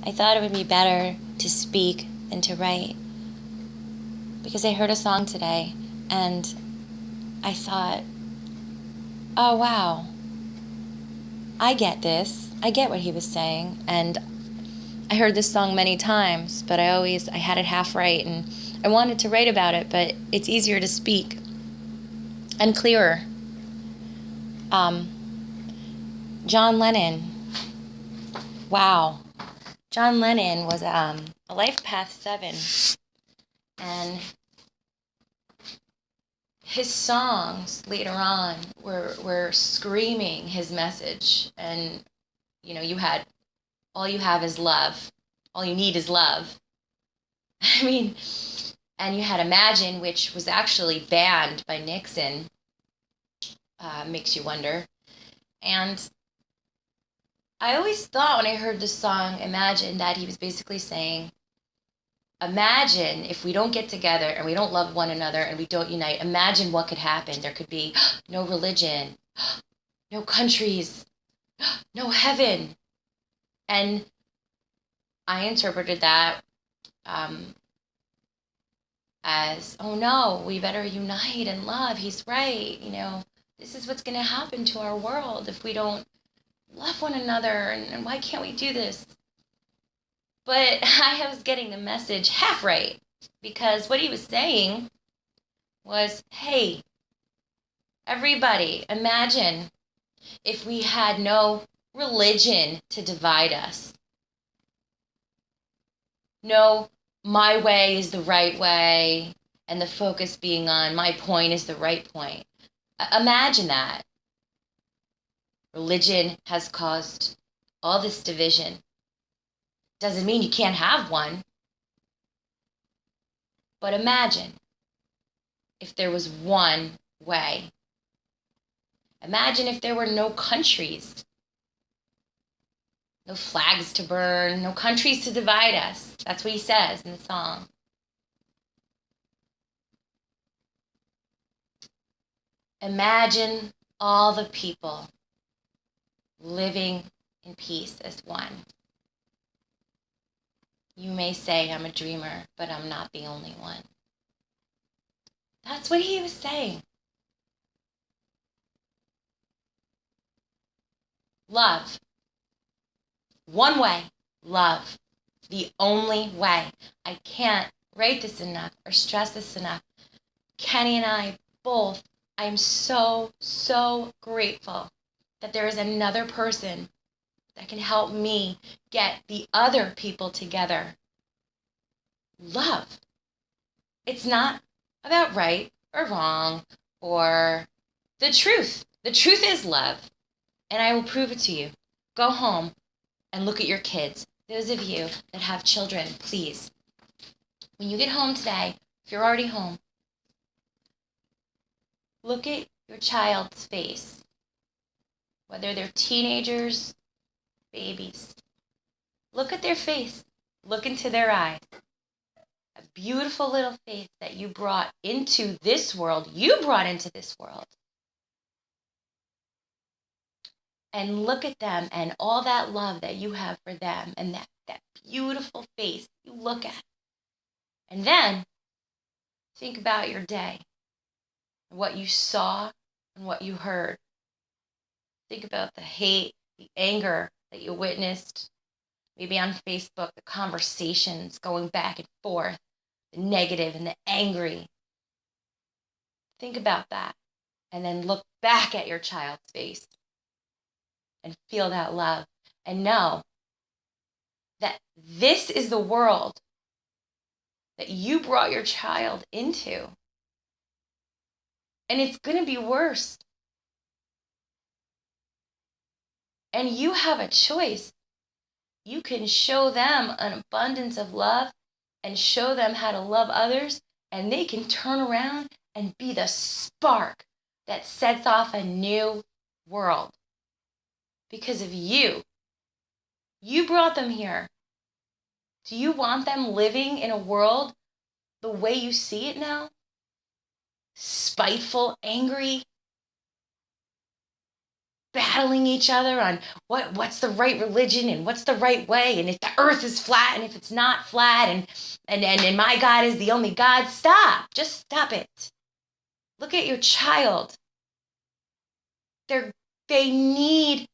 I thought it would be better to speak than to write, because I heard a song today and I thought, oh wow, I get this. I get what he was saying. And I heard this song many times, but I had it half right, and I wanted to write about it, but it's easier to speak and clearer. John Lennon. Wow. John Lennon was a Life Path 7, and his songs later on were screaming his message. And you had all you have is love, all you need is love. I mean, and you had Imagine, which was actually banned by Nixon. Makes you wonder. And I always thought when I heard the song Imagine that he was basically saying, imagine if we don't get together and we don't love one another and we don't unite. Imagine what could happen. There could be no religion, no countries, no heaven. And I interpreted that as, oh no, we better unite and love. He's right. This is what's going to happen to our world if we don't love one another. And why can't we do this? But I was getting the message half right, because what he was saying was, hey, everybody, imagine if we had no religion to divide us. No, my way is the right way, and the focus being on my point is the right point. Imagine that. Religion has caused all this division. Doesn't mean you can't have one. But imagine if there was one way. Imagine if there were no countries, no flags to burn, no countries to divide us. That's what he says in the song. Imagine all the people living in peace as one. You may say I'm a dreamer, but I'm not the only one. That's what he was saying. Love. One way. Love. The only way. I can't write this enough or stress this enough. Kenny and I both, I'm so, so grateful that there is another person that can help me get the other people together. Love. It's not about right or wrong or the truth. The truth is love. And I will prove it to you. Go home and look at your kids. Those of you that have children, please. When you get home today, if you're already home, look at your child's face. Whether they're teenagers, babies. Look at their face. Look into their eyes. A beautiful little face that you brought into this world. You brought into this world. And look at them and all that love that you have for them and that beautiful face you look at. And then think about your day, what you saw and what you heard. Think about the hate, the anger that you witnessed, maybe on Facebook, the conversations going back and forth, the negative and the angry. Think about that, and then look back at your child's face and feel that love, and know that this is the world that you brought your child into. And it's going to be worse. And you have a choice. You can show them an abundance of love and show them how to love others, and they can turn around and be the spark that sets off a new world. Because of you. You brought them here. Do you want them living in a world the way you see it now? Spiteful, angry? battling each other on what's the right religion and what's the right way, and if the earth is flat and if it's not flat, and my God is the only God. Stop. Just stop it. Look at your child. They need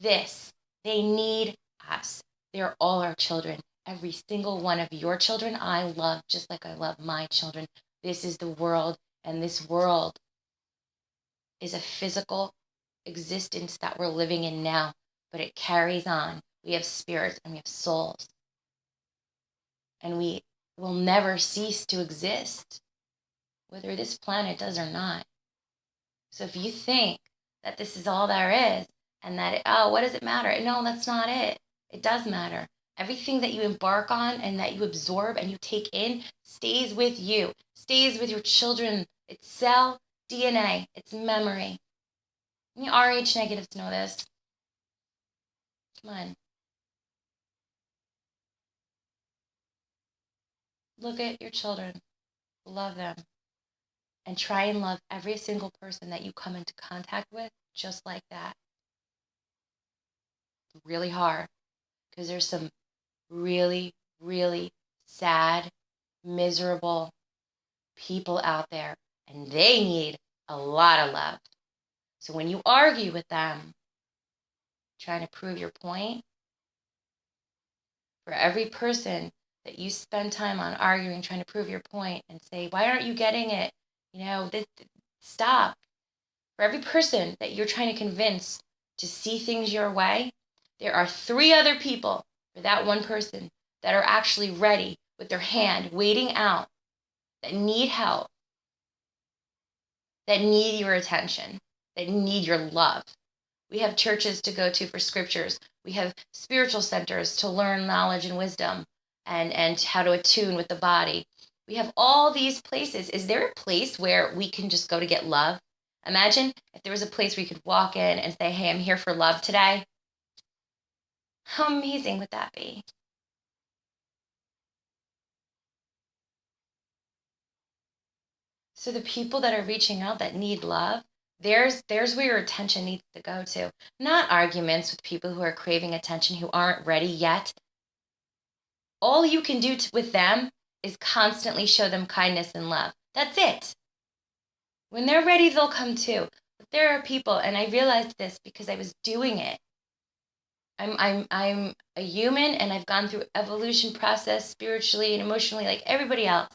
this. They need us. They're all our children. Every single one of your children I love just like I love my children. This is the world, and this world is a physical existence that we're living in now, but it carries on. We have spirits and we have souls, and we will never cease to exist, whether this planet does or not. So if you think that this is all there is, and that, what does it matter? No, that's not it. It does matter. Everything that you embark on and that you absorb and you take in stays with you, stays with your children. It's cell DNA, it's memory. You RH negatives know this. Come on. Look at your children. Love them. And try and love every single person that you come into contact with just like that. It's really hard because there's some really, really sad, miserable people out there, and they need a lot of love. So when you argue with them, trying to prove your point, for every person that you spend time on arguing, trying to prove your point and say, why aren't you getting it? Stop. For every person that you're trying to convince to see things your way, there are 3 other people for that one person that are actually ready with their hand waiting out, that need help, that need your attention, that need your love. We have churches to go to for scriptures. We have spiritual centers to learn knowledge and wisdom and how to attune with the body. We have all these places. Is there a place where we can just go to get love? Imagine if there was a place where you could walk in and say, hey, I'm here for love today. How amazing would that be? So the people that are reaching out that need love, there's where your attention needs to go to. Not arguments with people who are craving attention, who aren't ready yet. All you can do with them is constantly show them kindness and love. That's it. When they're ready, they'll come too. But there are people, and I realized this because I was doing it. I'm a human, and I've gone through evolution process spiritually and emotionally like everybody else.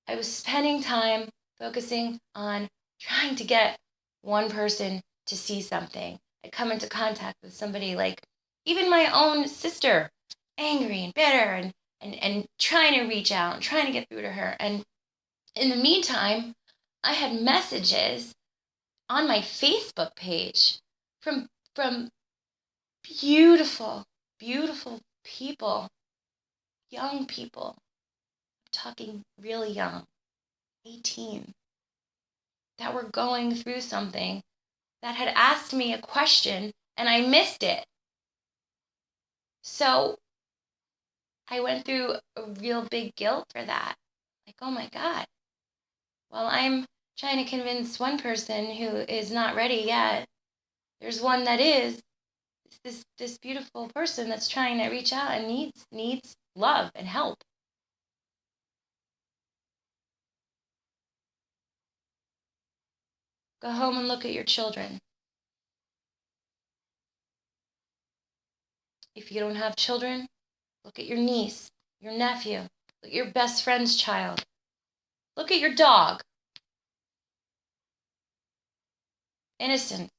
I was spending time focusing on trying to get one person to see something. I come into contact with somebody like even my own sister, angry and bitter and trying to reach out and trying to get through to her. And in the meantime, I had messages on my Facebook page from beautiful, beautiful people, young people, talking really young, 18, that were going through something, that had asked me a question and I missed it. So I went through a real big guilt for that. Like, oh my God. Well, I'm trying to convince one person who is not ready yet. There's one that is. This beautiful person that's trying to reach out and needs love and help. Go home and look at your children. If you don't have children, look at your niece, your nephew, look at your best friend's child. Look at your dog. Innocence.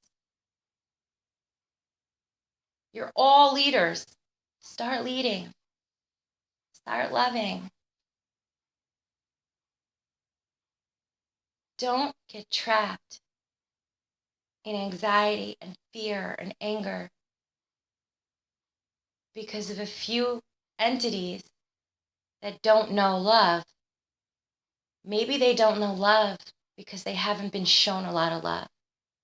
You're all leaders. Start leading. Start loving. Don't get trapped in anxiety and fear and anger because of a few entities that don't know love. Maybe they don't know love because they haven't been shown a lot of love.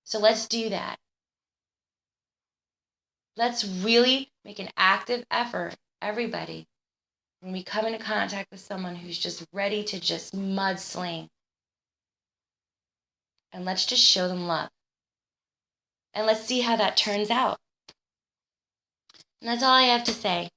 So let's do that. Let's really make an active effort, everybody, when we come into contact with someone who's just ready to just mudsling. And let's just show them love. And let's see how that turns out. And that's all I have to say.